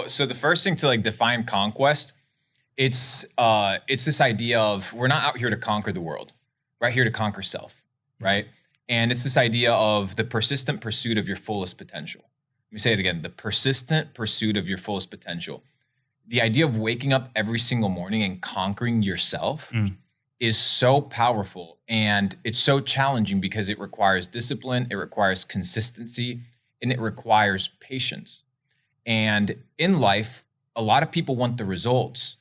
So the first thing to like define conquest, it's this idea of we're not out here to conquer the world. We're out here to conquer self, right? And it's this idea of the persistent pursuit of your fullest potential. Let me say it again, the persistent pursuit of your fullest potential. The idea of waking up every single morning and conquering yourself is so powerful, and it's so challenging because it requires discipline, it requires consistency, and it requires patience. And in life, a lot of people want the results,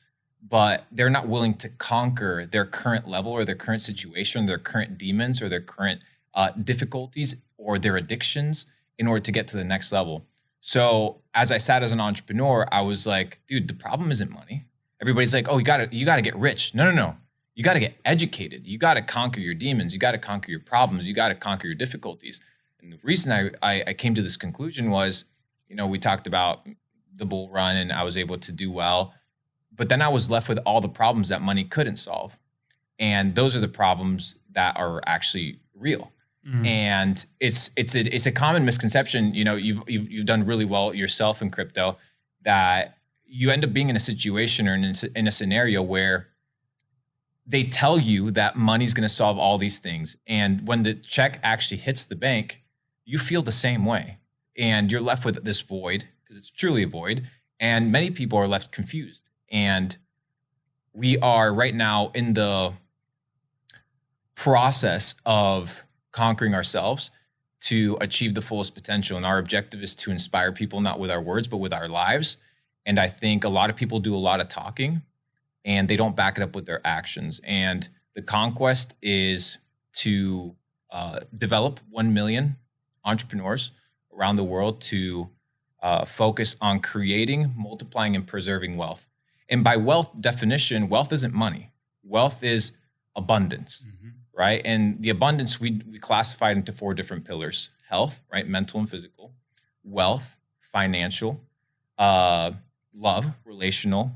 but they're not willing to conquer their current level or their current situation, their current demons or their current difficulties or their addictions in order to get to the next level. So as I sat as an entrepreneur, I was like, dude, the problem isn't money. Everybody's like, oh, you gotta get rich. No. You gotta get educated. You gotta conquer your demons. You gotta conquer your problems. You gotta conquer your difficulties. And the reason I came to this conclusion was, we talked about the bull run and I was able to do well, but then I was left with all the problems that money couldn't solve. And those are the problems that are actually real. And it's a common misconception. You've done really well yourself in crypto, that you end up being in a situation or in a scenario where they tell you that money's going to solve all these things. And when the check actually hits the bank, you feel the same way. And you're left with this void, because it's truly a void. And many people are left confused. And we are right now in the process of conquering ourselves to achieve the fullest potential. And our objective is to inspire people, not with our words, but with our lives. And I think a lot of people do a lot of talking and they don't back it up with their actions. And the conquest is to develop 1 million entrepreneurs around the world to focus on creating, multiplying, and preserving wealth. And by wealth definition, wealth isn't money. Wealth is abundance, right? And the abundance we classified into 4 different pillars: health, right? Mental and physical; wealth, financial; love, relational,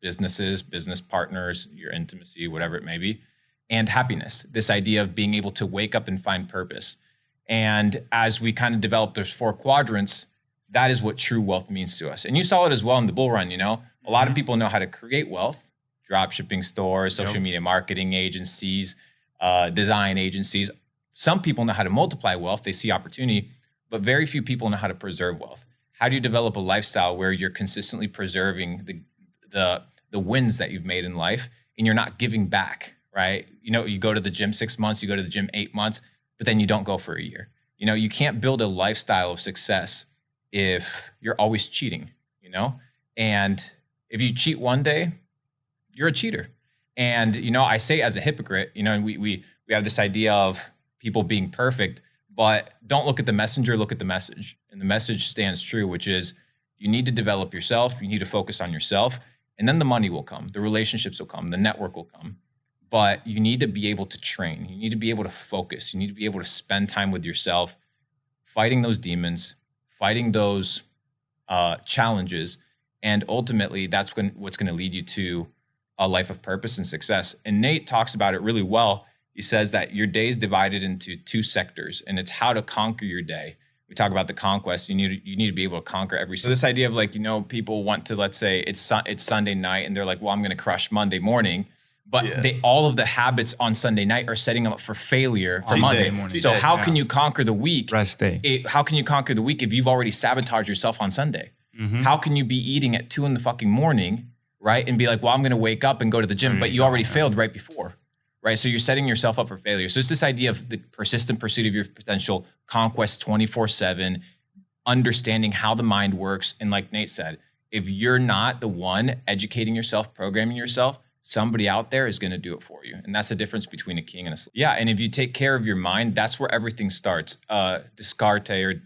businesses, business partners, your intimacy, whatever it may be; and happiness, this idea of being able to wake up and find purpose. And as we kind of develop those 4 quadrants, that is what true wealth means to us. And you saw it as well in the bull run. A lot of people know how to create wealth: drop shipping stores, social media marketing agencies, design agencies. Some people know how to multiply wealth. They see opportunity, but very few people know how to preserve wealth. How do you develop a lifestyle where you're consistently preserving the wins that you've made in life and you're not giving back, right? You go to the gym 6 months, you go to the gym 8 months, but then you don't go for a year. You can't build a lifestyle of success if you're always cheating, and if you cheat one day, you're a cheater. And, I say as a hypocrite, and we have this idea of people being perfect, but don't look at the messenger, look at the message. And the message stands true, which is you need to develop yourself. You need to focus on yourself, and then the money will come. The relationships will come. The network will come. But you need to be able to train. You need to be able to focus. You need to be able to spend time with yourself, fighting those demons, fighting those challenges. And ultimately, that's what's going to lead you to a life of purpose and success. And Nate talks about it really well. He says that your day is divided into 2 sectors, and it's how to conquer your day. We talk about the conquest. You need to be able to conquer every. So this idea of people want to, let's say it's Sunday night, and they're like, well, I'm going to crush Monday morning, but all of the habits on Sunday night are setting them up for failure for Monday morning. So how can you conquer the week? Rest day. How can you conquer the week if you've already sabotaged yourself on Sunday? How can you be eating at 2 a.m, right? And be like, well, I'm going to wake up and go to the gym, but you already failed right before, right? So you're setting yourself up for failure. So it's this idea of the persistent pursuit of your potential, conquest 24/7, understanding how the mind works. And like Nate said, if you're not the one educating yourself, programming yourself, somebody out there is going to do it for you. And that's the difference between a king and a slave. Yeah. And if you take care of your mind, that's where everything starts. Descartes,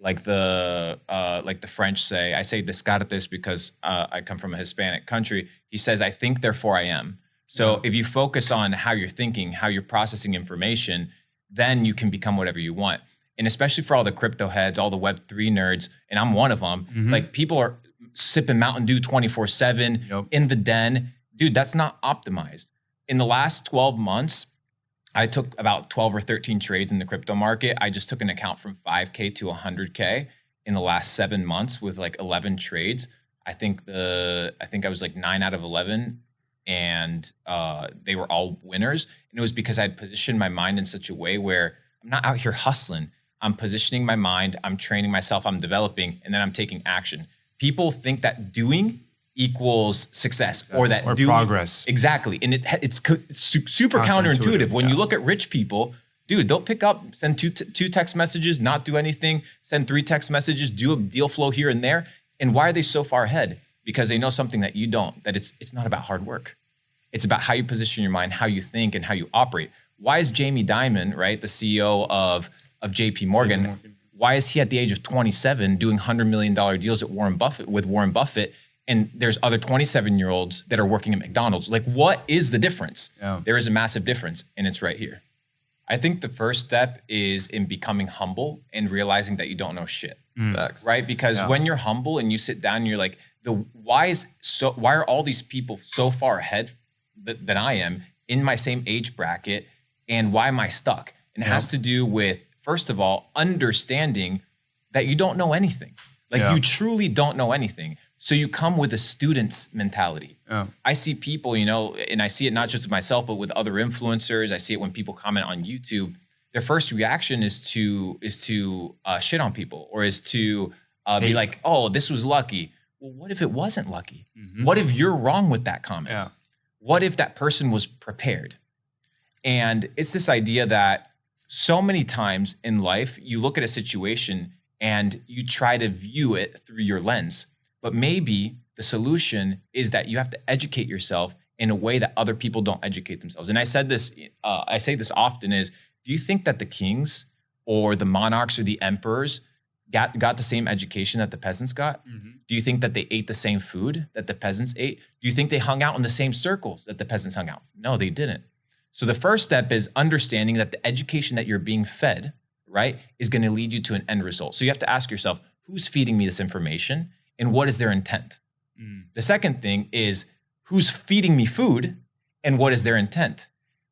like the French say. I say Descartes because I come from a Hispanic country. He says, I think, therefore I am. So if you focus on how you're thinking, how you're processing information, then you can become whatever you want. And especially for all the crypto heads, all the Web3 nerds, and I'm one of them, like people are sipping Mountain Dew 24/7 in the den. Dude, that's not optimized. In the last 12 months, I took about 12 or 13 trades in the crypto market. I just took an account from 5K to 100K. in the last 7 months with like 11 trades. I think I was like 9 out of 11, and they were all winners. And it was because I'd positioned my mind in such a way where I'm not out here hustling. I'm positioning my mind, I'm training myself, I'm developing, and then I'm taking action. People think that doing equals success, or that doing progress. Exactly. And it's super counterintuitive. When you look at rich people, dude, they'll pick up, send two text messages, not do anything, send 3 text messages, do a deal flow here and there. And why are they so far ahead? Because they know something that you don't, that it's not about hard work. It's about how you position your mind, how you think, and how you operate. Why is Jamie Dimon, right, the CEO of JP Morgan, why is he at the age of 27 doing $100 million deals with Warren Buffett, and there's other 27-year-olds that are working at McDonald's? Like, what is the difference? Yeah. There is a massive difference, and it's right here. I think the first step is in becoming humble and realizing that you don't know shit, right? Because when you're humble and you sit down and you're like, why are all these people so far ahead than I am in my same age bracket, and why am I stuck? And it has to do with, first of all, understanding that you don't know anything. Like you truly don't know anything. So you come with a student's mentality. I see people, and I see it not just with myself, but with other influencers. I see it when people comment on YouTube. Their first reaction is to shit on people, or is to be like, oh, this was lucky. Well, what if it wasn't lucky? Mm-hmm. What if you're wrong with that comment? Yeah. What if that person was prepared? And it's this idea that so many times in life, you look at a situation and you try to view it through your lens. But maybe the solution is that you have to educate yourself in a way that other people don't educate themselves. And I say this often is, do you think that the kings or the monarchs or the emperors got the same education that the peasants got? Mm-hmm. Do you think that they ate the same food that the peasants ate? Do you think they hung out in the same circles that the peasants hung out? No, they didn't. So the first step is understanding that the education that you're being fed, right, is going to lead you to an end result. So you have to ask yourself, who's feeding me this information and what is their intent? The second thing is, who's feeding me food and what is their intent?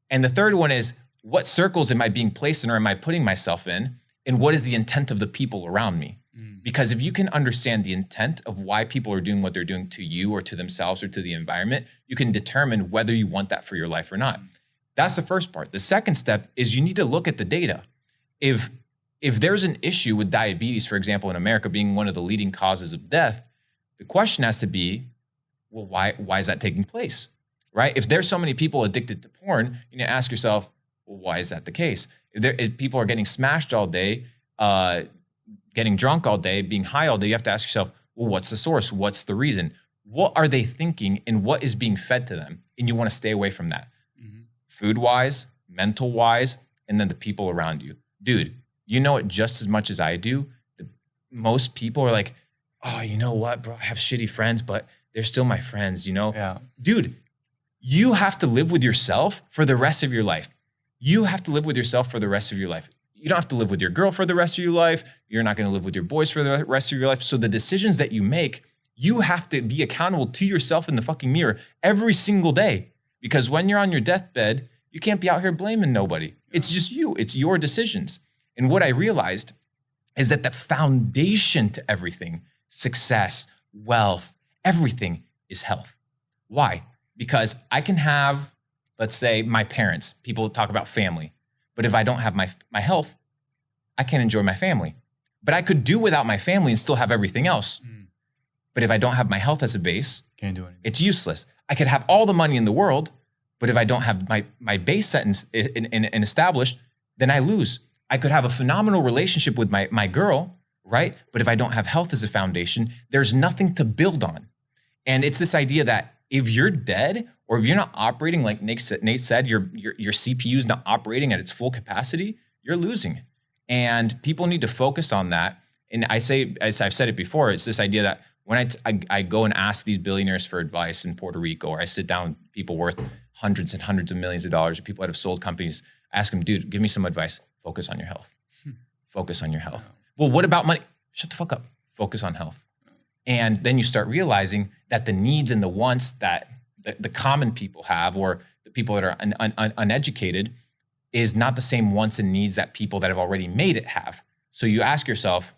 And the third one is, what circles am I being placed in, or am I putting myself in? And what is the intent of the people around me? Because if you can understand the intent of why people are doing what they're doing to you or to themselves or to the environment, you can determine whether you want that for your life or not. That's the first part. The second step is you need to look at the data. If there's an issue with diabetes, for example, in America being one of the leading causes of death, the question has to be, well, why is that taking place, right? If there's so many people addicted to porn, you need to ask yourself, well, why is that the case? If people are getting smashed all day, getting drunk all day, being high all day, you have to ask yourself, well, what's the source? What's the reason? What are they thinking and what is being fed to them? And you want to stay away from that. Food-wise, mental-wise, and then the people around you. Dude, you know it just as much as I do. Most people are like, oh, you know what, bro? I have shitty friends, but they're still my friends, Yeah. Dude, you have to live with yourself for the rest of your life. You have to live with yourself for the rest of your life. You don't have to live with your girl for the rest of your life. You're not going to live with your boys for the rest of your life. So the decisions that you make, you have to be accountable to yourself in the fucking mirror every single day. Because when you're on your deathbed, you can't be out here blaming nobody. It's just you. It's your decisions. And what I realized is that the foundation to everything, success, wealth, everything, is health. Why? Because I can have, let's say, my parents. People talk about family. But if I don't have my health, I can't enjoy my family. But I could do without my family and still have everything else. But if I don't have my health as a base, can't do anything. It's useless. I could have all the money in the world, but if I don't have my base set and established, then I lose. I could have a phenomenal relationship with my girl, right? But if I don't have health as a foundation, there's nothing to build on. And it's this idea that if you're dead, or if you're not operating like Nate said, your CPU is not operating at its full capacity, you're losing. And people need to focus on that. And I say, as I've said it before, it's this idea that when I go and ask these billionaires for advice in Puerto Rico, or I sit down with people worth hundreds and hundreds of millions of dollars, or people that have sold companies, ask them, dude, give me some advice. Focus on your health. Focus on your health. Well, what about money? Shut the fuck up. Focus on health. And then you start realizing that the needs and the wants that the common people have, or the people that are uneducated, is not the same wants and needs that people that have already made it have. So you ask yourself,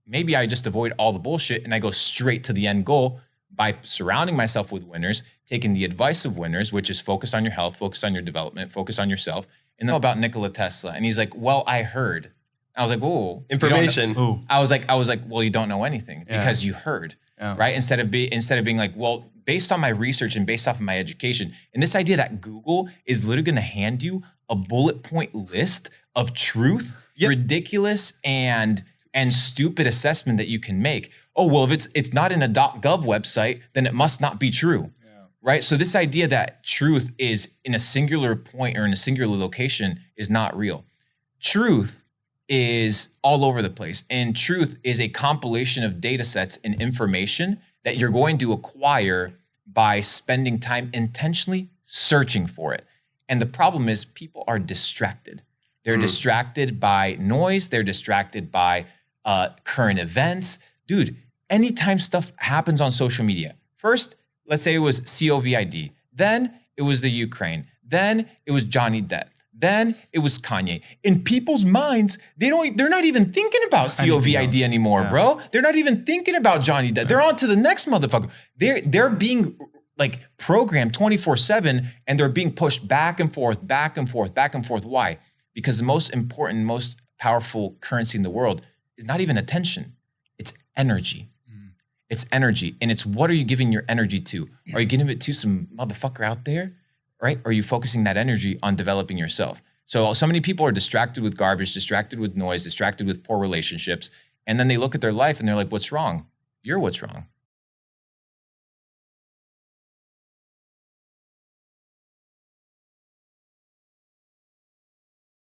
maybe I just avoid all the bullshit and I go straight to the end goal by surrounding myself with winners, taking the advice of winners, which is focus on your health, focus on your development, focus on yourself. And then about Nikola Tesla. And he's like, well, I heard. I was like, whoa. Information. I was like, well, you don't know anything because you heard, right? Instead of being like, well, based on my research and based off of my education, and this idea that Google is literally going to hand you a bullet point list of truth, ridiculous and stupid assessment that you can make. Oh, well, if it's not in a .gov website, then it must not be true, right? So this idea that truth is in a singular point or in a singular location is not real. Truth is all over the place. And truth is a compilation of data sets and information that you're going to acquire by spending time intentionally searching for it. And the problem is people are distracted. They're distracted by noise. They're distracted by current events. Dude, anytime stuff happens on social media, first, let's say it was COVID, then it was the Ukraine, then it was Johnny Depp, then it was Kanye. In people's minds, they're not even thinking about COVID anymore, bro. They're not even thinking about Johnny Depp. They're on to the next motherfucker. They're being like programmed 24/7 and they're being pushed back and forth, back and forth, back and forth. Why? Because the most important, most powerful currency in the world is not even attention. It's energy. It's energy. And it's what are you giving your energy to? Are you giving it to some motherfucker out there? Right? Or are you focusing that energy on developing yourself? So many people are distracted with garbage, distracted with noise, distracted with poor relationships. And then they look at their life and they're like, what's wrong? You're what's wrong.